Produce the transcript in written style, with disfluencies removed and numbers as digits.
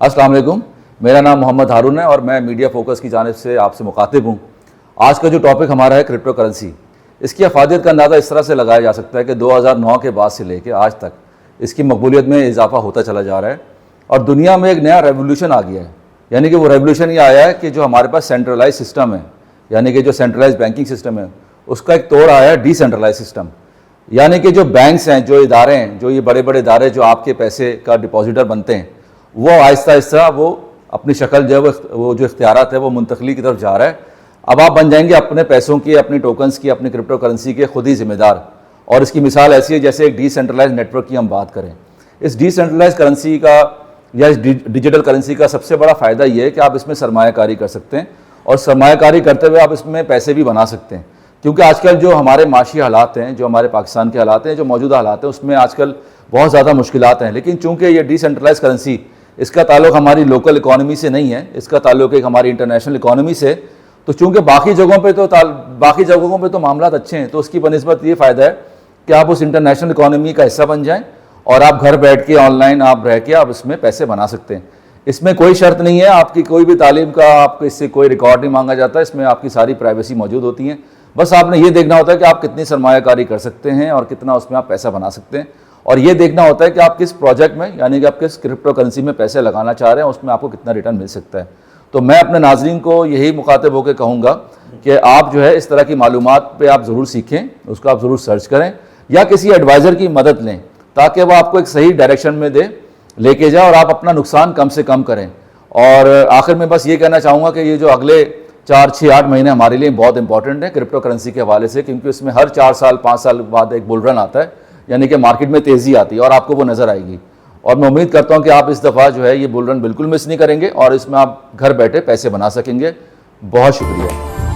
अस्सलाम वालेकुम, मेरा नाम मोहम्मद हारून है और मैं मीडिया फोकस की जानिब से आपसे मुखातिब हूँ। आज का जो टॉपिक हमारा है क्रिप्टो करेंसी, इसकी अफादियत का अंदाज़ा इस तरह से लगाया जा सकता है कि 2009 के बाद से लेकर आज तक इसकी मकबूलियत में इजाफा होता चला जा रहा है और दुनिया में एक नया रेवोल्यूशन आ गया है। यानी कि वो रेवोल्यूशन ये आया है कि जो हमारे पास सेंट्रलाइज सिस्टम है, यानी कि जो सेंट्रलाइज बैंकिंग सिस्टम है, उसका एक तोड़ आया है डिसेंट्रलाइज सिस्टम। यानी कि जो बैंक्स हैं, जो इदारे हैं, जो ये बड़े बड़े इदारे जो आपके पैसे का डिपॉजिटर बनते हैं, वो आहिस्ता आहिस्ता वो अपनी शक्ल जो है वो जो इख्तियारात है वो मुंतकली की तरफ जा रहा है। अब आप बन जाएंगे अपने पैसों की, अपनी टोकन्स की, अपनी क्रिप्टो करेंसी के खुद ही जिम्मेदार। और इसकी मिसाल ऐसी है जैसे एक डिसेंट्रलाइज नेटवर्क की हम बात करें। इस डिसेंट्रलाइज करेंसी का या इस डिजिटल करेंसी का सबसे बड़ा फ़ायदा ये है कि आप इसमें सरमायाकारी कर सकते हैं और सरमायाकारी करते हुए आप इसमें पैसे भी बना सकते हैं। क्योंकि आजकल जो हमारे माशी हालात हैं, जो हमारे पाकिस्तान के हालात हैं, जो मौजूदा हालात हैं, उसमें आजकल बहुत ज़्यादा मुश्किलात हैं। लेकिन चूँकि ये डिसेंट्रलाइज करेंसी, इसका ताल्लुक हमारी लोकल इकॉनमी से नहीं है, इसका ताल्लुक एक हमारी इंटरनेशनल इकॉनमी से। तो चूँकि बाकी जगहों पे तो मामलात अच्छे हैं, तो उसकी बनिस्बत ये फ़ायदा है कि आप उस इंटरनेशनल इकॉनमी का हिस्सा बन जाएँ और आप घर बैठ के ऑनलाइन आप रह के आप इसमें पैसे बना सकते हैं। इसमें कोई शर्त नहीं है, आपकी कोई भी तालीम का आपको इससे कोई रिकॉर्ड नहीं मांगा जाता, इसमें आपकी सारी प्राइवेसी मौजूद होती हैं। बस आपने ये देखना होता है कि आप कितनी सरमायाकारी कर सकते हैं और कितना उसमें आप पैसा बना सकते हैं, और ये देखना होता है कि आप किस प्रोजेक्ट में, यानी कि आप किस क्रिप्टो करेंसी में पैसे लगाना चाह रहे हैं, उसमें आपको कितना रिटर्न मिल सकता है। तो मैं अपने नाज़रीन को यही मुखातिब होकर कहूँगा कि आप जो है इस तरह की मालूमात पे आप ज़रूर सीखें, उसको आप ज़रूर सर्च करें या किसी एडवाइज़र की मदद लें ताकि वो आपको एक सही डायरेक्शन में लेके जाए और आप अपना नुकसान कम से कम करें। और आखिर में बस ये कहना चाहूँगा कि ये जो अगले 4, 6, 8 महीने हमारे लिए बहुत इंपॉर्टेंट है क्रिप्टो करेंसी के हवाले से, क्योंकि इसमें हर 4 साल 5 साल बाद एक बुल रन आता है, यानी कि मार्केट में तेज़ी आती है और आपको वो नज़र आएगी। और मैं उम्मीद करता हूँ कि आप इस दफ़ा जो है ये बुल रन बिल्कुल मिस नहीं करेंगे और इसमें आप घर बैठे पैसे बना सकेंगे। बहुत शुक्रिया।